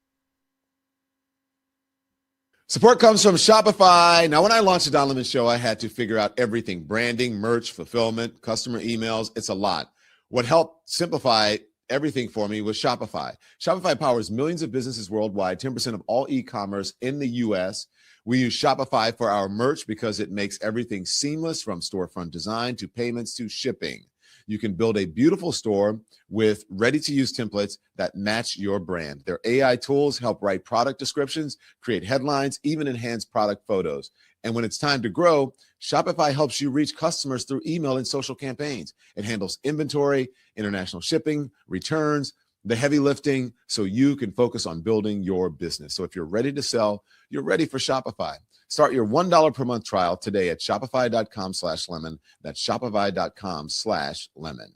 Support comes from Shopify. Now, when I launched the Don Lemon Show, I had to figure out everything: branding, merch, fulfillment, customer emails. It's a lot. What helped simplify everything for me was Shopify. Shopify powers millions of businesses worldwide, 10% of all e-commerce in the U.S. We use Shopify for our merch because it makes everything seamless, from storefront design to payments to shipping. You can build a beautiful store with ready-to-use templates that match your brand. Their AI tools help write product descriptions, create headlines, even enhance product photos. And when it's time to grow, Shopify helps you reach customers through email and social campaigns. It handles inventory, international shipping, returns, the heavy lifting, so you can focus on building your business. So if you're ready to sell, you're ready for Shopify. Start your $1 per month trial today at shopify.com/lemon. That's shopify.com/lemon.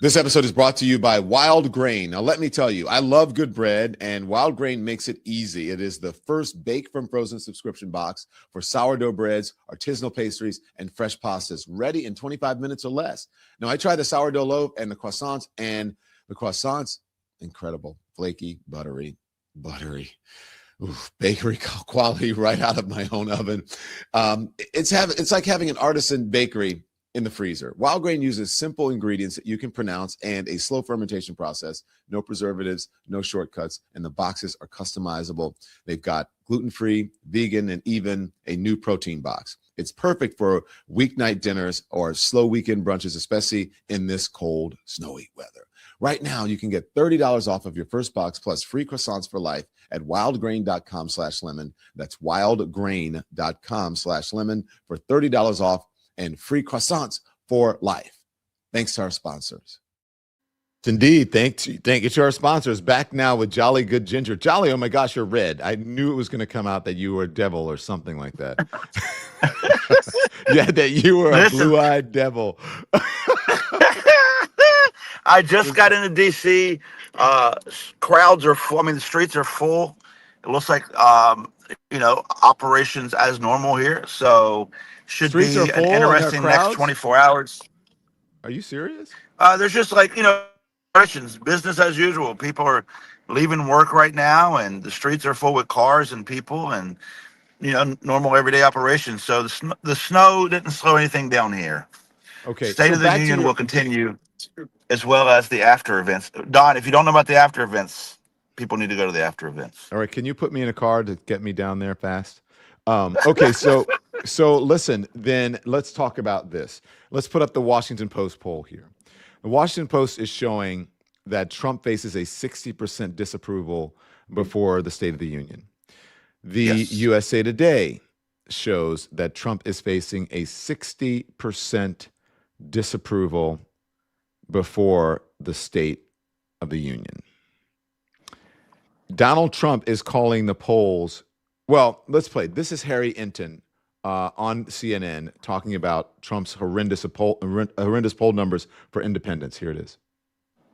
This episode is brought to you by Wild Grain. Now, let me tell you, I love good bread, and Wild Grain makes it easy. It is the first bake from frozen subscription box for sourdough breads, artisanal pastries, and fresh pastas, ready in 25 minutes or less. Now, I tried the sourdough loaf and the croissants, incredible, flaky, buttery. Oof, bakery quality right out of my own oven. It's like having an artisan bakery in the freezer. Wild Grain uses simple ingredients that you can pronounce and a slow fermentation process. No preservatives, no shortcuts, and the boxes are customizable. They've got gluten-free, vegan, and even a new protein box. It's perfect for weeknight dinners or slow weekend brunches, especially in this cold, snowy weather. Right now, you can get $30 off of your first box plus free croissants for life at wildgrain.com/lemon. That's wildgrain.com/lemon for $30 off and free croissants for life. Thanks to our sponsors. Indeed. Thank you to our sponsors. Back now with Jolly Good Ginger. Jolly, oh my gosh, you're red. I knew it was going to come out that you were a devil or something like that. Yeah, that you were a blue-eyed devil. I just got into D.C. Crowds are full. I mean, the streets are full. It looks like, operations as normal here. So should Streets be are full an interesting next 24 hours. Are you serious? There's just operations, business as usual. People are leaving work right now, and the streets are full with cars and people and, normal everyday operations. So the snow didn't slow anything down here. Okay. State of the Union will continue, as well as the after events. Don, if you don't know about the after events, people need to go to the after events. All right. Can you put me in a car to get me down there fast? Okay. So listen, then let's talk about this. Let's put up the Washington Post poll here. The Washington Post is showing that Trump faces a 60% disapproval before the State of the Union. The USA Today shows that Trump is facing a 60% disapproval before the State of the Union. Donald Trump is calling the polls. Well, let's play. This is Harry Enton on CNN talking about Trump's horrendous poll numbers for independents. Here it is.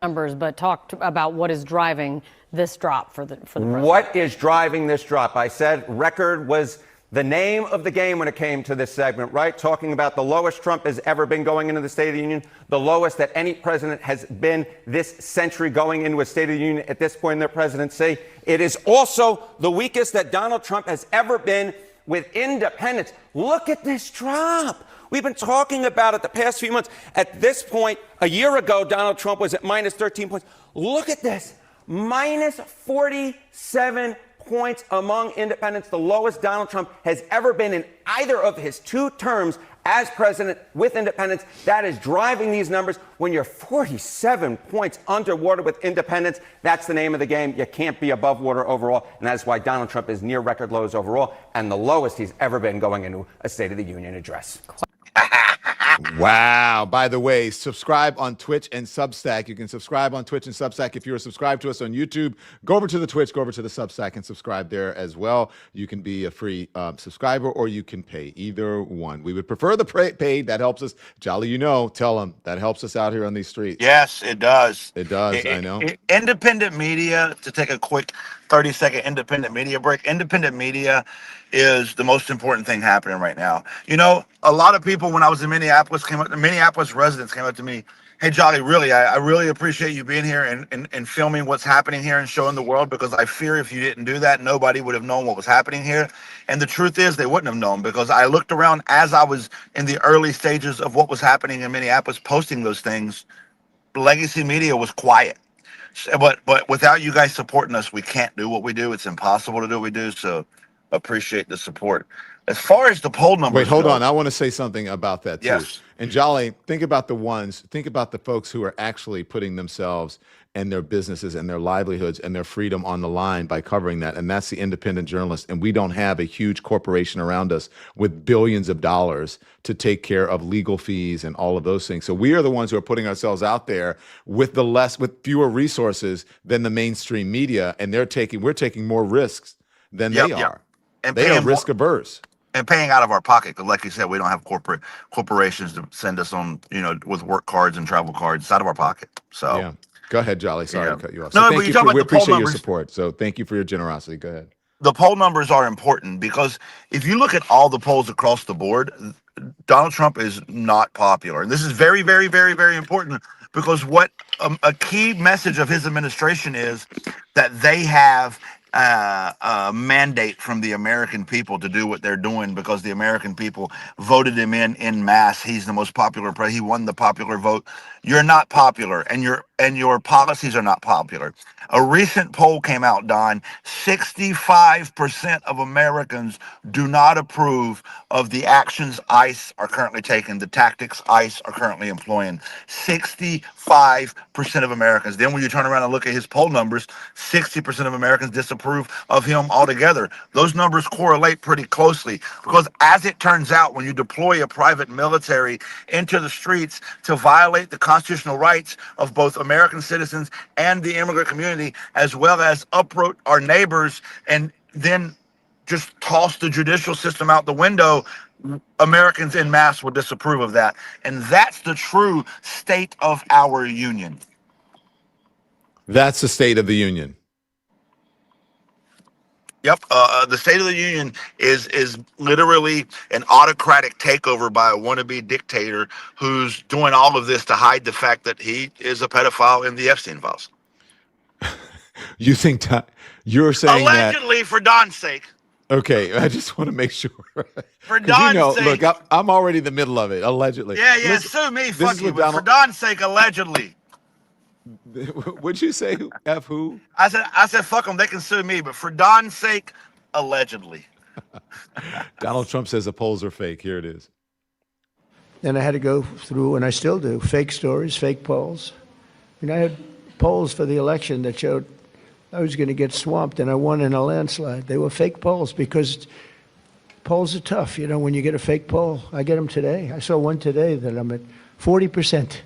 Numbers, but talked about what is driving this drop for the president. What is driving this drop? I said record was the name of the game when it came to this segment, right? Talking about the lowest Trump has ever been going into the State of the Union, the lowest that any president has been this century going into a State of the Union at this point in their presidency. It is also the weakest that Donald Trump has ever been with independents. Look at this drop. We've been talking about it the past few months. At this point, a year ago, Donald Trump was at minus 13 points. Look at this, minus 47 points among independents, the lowest Donald Trump has ever been in either of his 2 terms as president with independents. That is driving these numbers. When you're 47 points underwater with independents, that's the name of the game. You can't be above water overall, and that's why Donald Trump is near record lows overall and the lowest he's ever been going into a State of the Union address. Wow. By the way, subscribe on Twitch and Substack. You can subscribe on Twitch and Substack. If you're subscribed to us on YouTube, go over to the Twitch, go over to the Substack and subscribe there as well. You can be a free subscriber or you can pay, either one. We would prefer the paid. That helps us. Jolly, tell them that helps us out here on these streets. Yes, it does. It does. I know. Independent media, to take a quick 30-second independent media break. Independent media is the most important thing happening right now. A lot of people, when I was in Minneapolis, Minneapolis residents came up to me, hey, Jolly, really, I really appreciate you being here and filming what's happening here and showing the world, because I fear if you didn't do that, nobody would have known what was happening here. And the truth is they wouldn't have known, because I looked around as I was in the early stages of what was happening in Minneapolis, posting those things. Legacy media was quiet. But without you guys supporting us, we can't do what we do. It's impossible to do what we do. So appreciate the support. As far as the poll numbers, wait, hold on. I want to say something about that too. Yes. And Jolly, think about the folks who are actually putting themselves and their businesses and their livelihoods and their freedom on the line by covering that. And that's the independent journalist. And we don't have a huge corporation around us with billions of dollars to take care of legal fees and all of those things. So we are the ones who are putting ourselves out there with fewer resources than the mainstream media. And we're taking more risks than they are. And they are risk averse. And paying out of our pocket, because like you said, we don't have corporations to send us on, with work cards and travel cards. It's out of our pocket. So yeah. Go ahead, Jolly. Sorry to cut you off. No, so but we appreciate your support. So thank you for your generosity. Go ahead. The poll numbers are important, because if you look at all the polls across the board, Donald Trump is not popular. And this is very, very, very, very important, because what a key message of his administration is that they have a mandate from the American people to do what they're doing, because the American people voted him in mass. He's the most popular president. He won the popular vote. You're not popular, and your policies are not popular. A recent poll came out, Don. 65% of Americans do not approve of the actions ICE are currently taking, the tactics ICE are currently employing. 65% of Americans. Then when you turn around and look at his poll numbers, 60% of Americans disapprove of him altogether. Those numbers correlate pretty closely, because as it turns out, when you deploy a private military into the streets to violate the constitutional rights of both American citizens and the immigrant community, as well as uproot our neighbors and then just toss the judicial system out the window, Americans en masse will disapprove of that. And that's the true state of our union. That's the state of the union. Yep. The State of the Union is literally an autocratic takeover by a wannabe dictator who's doing all of this to hide the fact that he is a pedophile in the Epstein files. You think you're saying allegedly that, for Don's sake? Okay, I just want to make sure. For Don's sake. Look, I'm already in the middle of it. Allegedly. Yeah. Sue me. Fuck you. But for Don's sake, allegedly. What'd you say? F who? I said, fuck them. They can sue me, but for Don's sake, allegedly. Donald Trump says the polls are fake. Here it is. And I had to go through, and I still do, fake stories, fake polls. I had polls for the election that showed I was going to get swamped, and I won in a landslide. They were fake polls, because polls are tough. When you get a fake poll, I get them today. I saw one today that I'm at 40%.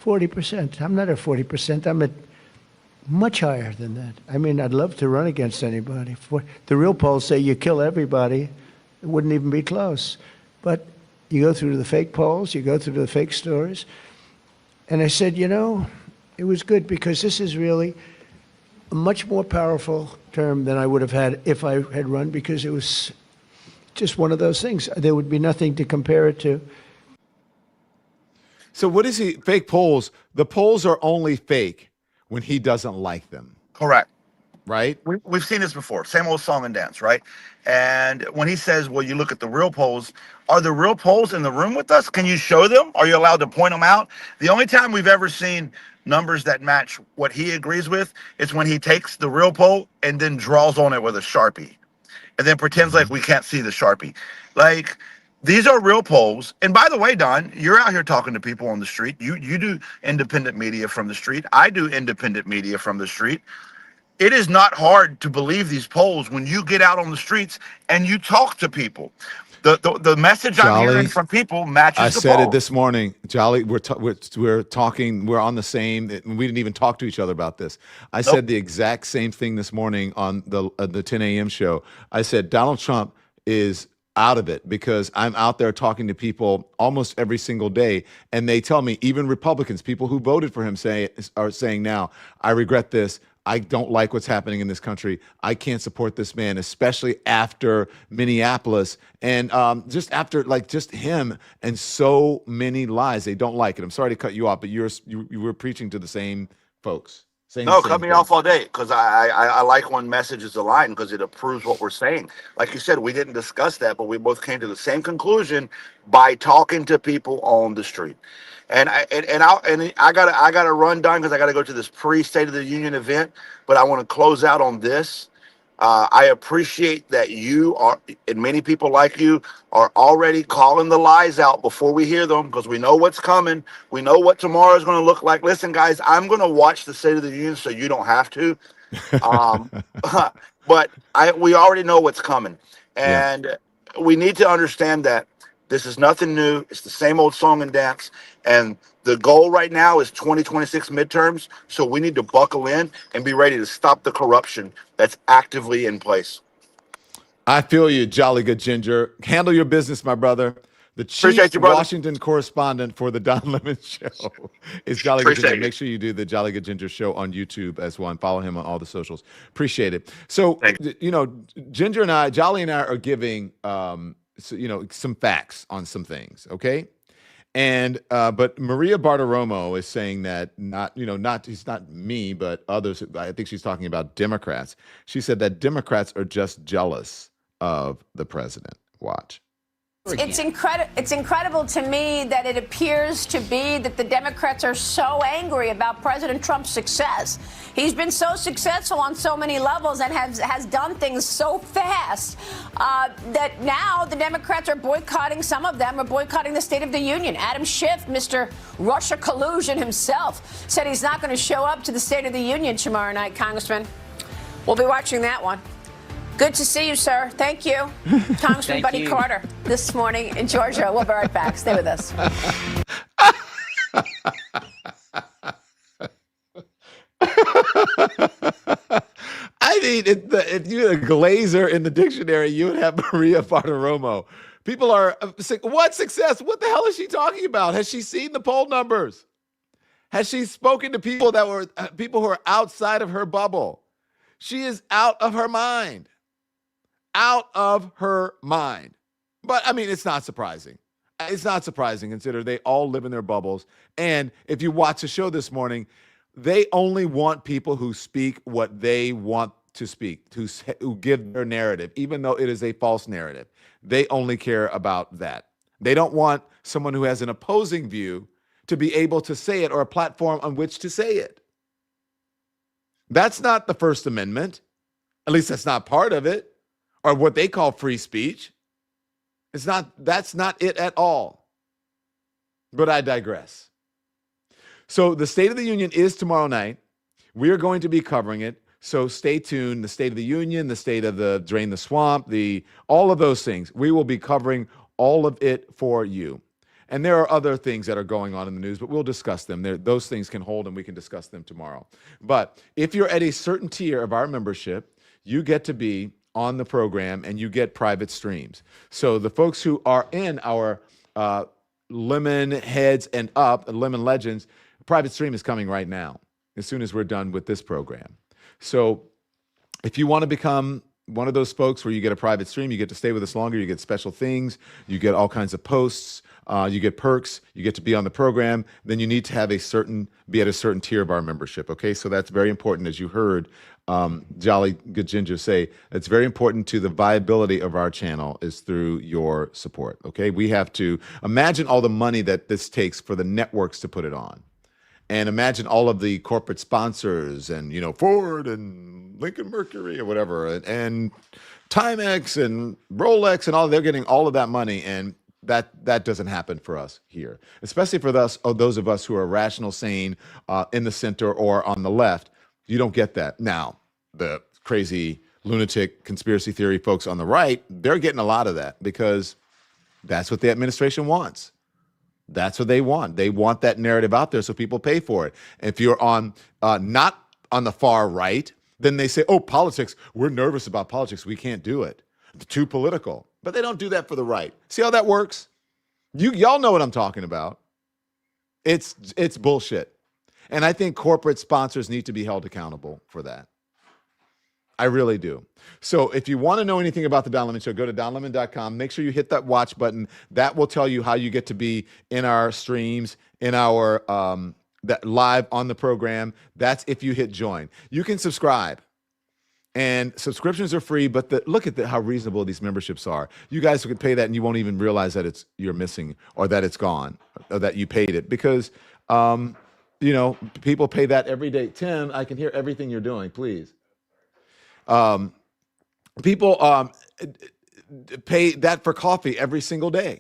40%. I'm not at 40%. I'm at much higher than that. I'd love to run against anybody. The real polls say you kill everybody. It wouldn't even be close. But you go through the fake polls, you go through the fake stories. And I said, it was good, because this is really a much more powerful term than I would have had if I had run, because it was just one of those things. There would be nothing to compare it to. So what is fake polls? The polls are only fake when he doesn't like them. Correct. right? We've seen this before. Same old song and dance, right? And when he says, well, you look at the real polls, are the real polls in the room with us? Can you show them? Are you allowed to point them out? The only time we've ever seen numbers that match what he agrees with is when he takes the real poll and then draws on it with a Sharpie and then pretends like we can't see the Sharpie. Like, these are real polls. And by the way, Don, you're out here talking to people on the street. You do independent media from the street. I do independent media from the street. It is not hard to believe these polls when you get out on the streets and you talk to people. The message I'm hearing from people matches I the said poll. it this morning, Jolly. We're talking. We're on the same. We didn't even talk to each other about this. I said the exact same thing this morning on the 10 a.m. show. I said Donald Trump is out of it because I'm out there talking to people almost every single day, and they tell me, even Republicans, people who voted for him, are saying now, I regret this. I don't like what's happening in this country. I can't support this man, especially after Minneapolis and just after just him and so many lies. They don't like it. I'm sorry to cut you off, but you were preaching to the same folks. No, cut me off all day because I like when messages align because it approves what we're saying. Like you said, we didn't discuss that, but we both came to the same conclusion by talking to people on the street. And I gotta run, Don, because I gotta go to this pre-State of the Union event. But I want to close out on this. I appreciate that you are, and many people like you, are already calling the lies out before we hear them because we know what's coming. We know what tomorrow is going to look like. Listen, guys, I'm going to watch the State of the Union so you don't have to. But we already know what's coming. And we need to understand that this is nothing new. It's the same old song and dance. And the goal right now is 2026 midterms. So we need to buckle in and be ready to stop the corruption that's actively in place. I feel you, Jolly Good Ginger. Handle your business, my brother. The chief Washington correspondent for the Don Lemon Show is Jolly Good Ginger. Make sure you do the Jolly Good Ginger Show on YouTube as well and follow him on all the socials. Appreciate it. So, Ginger and I, Jolly and I are giving, some facts on some things, okay? And but Maria Bartiromo is saying that it's not me, but others. I think she's talking about Democrats. She said that Democrats are just jealous of the president. Watch. It's incredible to me that it appears to be that the Democrats are so angry about President Trump's success. He's been so successful on so many levels and has done things so fast that now the Democrats are boycotting, some of them are boycotting the State of the Union. Adam Schiff, Mr. Russia collusion himself, said he's not going to show up to the State of the Union tomorrow night, Congressman. We'll be watching that one. Good to see you, sir. Thank you. Congressman Buddy Carter this morning in Georgia. We'll be right back. Stay with us. I mean, if you had a glazer in the dictionary, you would have Maria Bartiromo. People are saying, what success? What the hell is she talking about? Has she seen the poll numbers? Has she spoken to people who are outside of her bubble? She is out of her mind. Out of her mind. But, I mean, it's not surprising. It's not surprising, consider they all live in their bubbles. And if you watch the show this morning, they only want people who speak what they want to speak, who give their narrative, even though it is a false narrative. They only care about that. They don't want someone who has an opposing view to be able to say it or a platform on which to say it. That's not the First Amendment. At least that's not part of it. Or what they call free speech. That's not it at all. But I digress. So the State of the Union is tomorrow night. We are going to be covering it. So stay tuned. The State of the Union, the state of the Drain the Swamp, all of those things. We will be covering all of it for you. And there are other things that are going on in the news, but we'll discuss them. Those things can hold and we can discuss them tomorrow. But if you're at a certain tier of our membership, you get to be on the program and you get private streams. So the folks who are in our Lemon Heads and Up, Lemon Legends, private stream is coming right now as soon as we're done with this program. So if you want to become one of those folks where you get a private stream, you get to stay with us longer, you get special things, you get all kinds of posts, You get perks. You get to be on the program. Then you need to have be at a certain tier of our membership. Okay, so that's very important, as you heard Jolly Good Ginger say. It's very important to the viability of our channel is through your support. Okay, we have to imagine all the money that this takes for the networks to put it on. And imagine all of the corporate sponsors and, Ford and Lincoln Mercury or whatever, and Timex and Rolex and all, they're getting all of that money. And that doesn't happen for us here, especially for those of us who are rational, sane, in the center or on the left. You don't get that. Now, the crazy lunatic conspiracy theory folks on the right, they're getting a lot of that because that's what the administration wants. That's what they want. They want that narrative out there so people pay for it. If you're on not on the far right, then they say, oh, politics, we're nervous about politics. We can't do it. It's too political. But they don't do that for the right. See how that works? Y'all know what I'm talking about. It's bullshit. And I think corporate sponsors need to be held accountable for that. I really do. So if you want to know anything about the Don Lemon Show, go to donlemon.com. Make sure you hit that watch button. That will tell you how you get to be in our streams, in our that live on the program. That's if you hit join. You can subscribe. And subscriptions are free, but look at how reasonable these memberships are. You guys could pay that and you won't even realize that you're missing or that it's gone or that you paid it because people pay that every day. Tim, I can hear everything you're doing, please. People pay that for coffee every single day.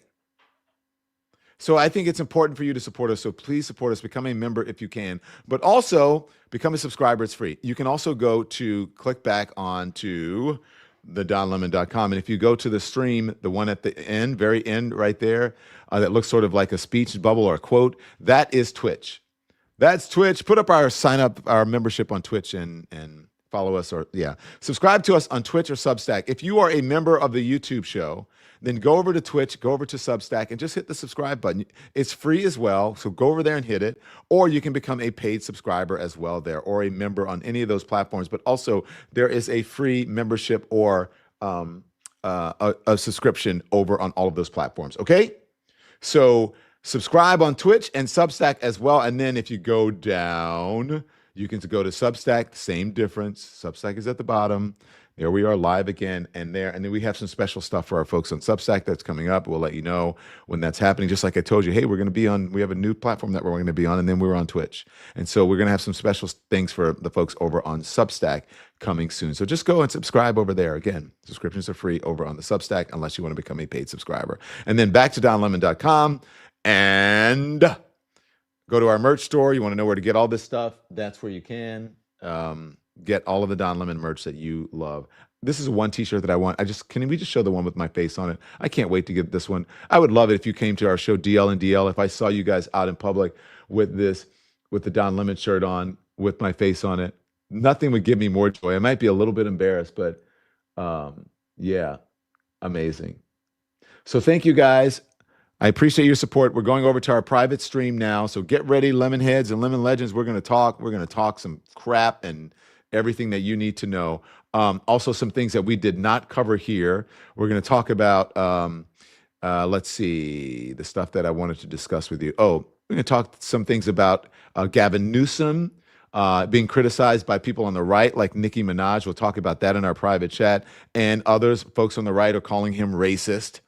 So I think it's important for you to support us. So please support us. Become a member if you can, but also become a subscriber. It's free. You can also click back onto the donlemon.com. And if you go to the stream, the one at the end, very end right there, that looks sort of like a speech bubble or a quote, that is Twitch. That's Twitch. Put up our membership on Twitch and follow us subscribe to us on Twitch or Substack. If you are a member of the YouTube show, then go over to Twitch, go over to Substack and just hit the subscribe button. It's free as well. So go over there and hit it, or you can become a paid subscriber as well there or a member on any of those platforms. But also there is a free membership or a subscription over on all of those platforms. Okay. So subscribe on Twitch and Substack as well. And then if you go down, you can go to Substack, same difference. Substack is at the bottom. There we are live again and there. And then we have some special stuff for our folks on Substack that's coming up. We'll let you know when that's happening. Just like I told you, hey, we have a new platform that we're going to be on, and then we're on Twitch. And so we're going to have some special things for the folks over on Substack coming soon. So just go and subscribe over there. Again, subscriptions are free over on the Substack unless you want to become a paid subscriber. And then back to donlemon.com and go to our merch store. You want to know where to get all this stuff? That's where you can get all of the Don Lemon merch that you love. This is one t-shirt that I want. Can we just show the one with my face on it? I can't wait to get this one. I would love it if you came to our show, DL and DL, if I saw you guys out in public with the Don Lemon shirt on with my face on it. Nothing would give me more joy. I might be a little bit embarrassed, but amazing. So thank you guys. I appreciate your support. We're going over to our private stream now. So get ready, Lemon Heads and Lemon Legends. We're going to talk some crap and everything that you need to know. Also some things that we did not cover here. We're going to talk about, let's see, the stuff that I wanted to discuss with you. Oh, we're going to talk some things about Gavin Newsom being criticized by people on the right, like Nicki Minaj. We'll talk about that in our private chat. And folks on the right are calling him racist.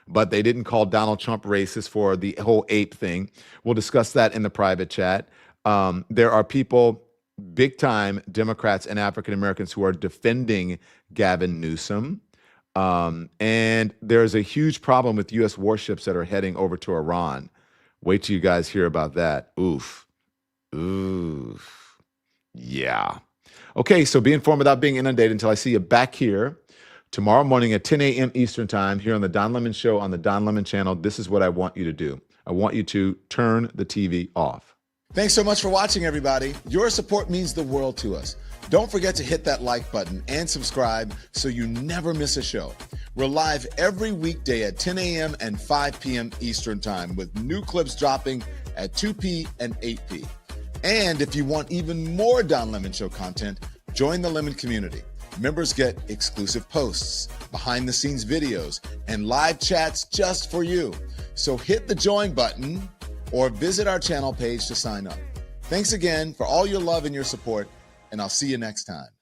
But they didn't call Donald Trump racist for the whole ape thing. We'll discuss that in the private chat. There are people, big time Democrats and African Americans, who are defending Gavin Newsom. And there's a huge problem with U.S. warships that are heading over to Iran. Wait till you guys hear about that. Oof. Yeah. Okay, so be informed without being inundated until I see you back here tomorrow morning at 10 a.m. Eastern Time here on the Don Lemon Show on the Don Lemon channel. This is what I want you to do. I want you to turn the TV off. Thanks so much for watching, everybody. Your support means the world to us. Don't forget to hit that like button and subscribe so you never miss a show. We're live every weekday at 10 a.m. and 5 p.m. Eastern Time with new clips dropping at 2 p. and 8 p. And if you want even more Don Lemon Show content, join the Lemon community. Members get exclusive posts, behind-the-scenes videos, and live chats just for you. So hit the join button or visit our channel page to sign up. Thanks again for all your love and your support, and I'll see you next time.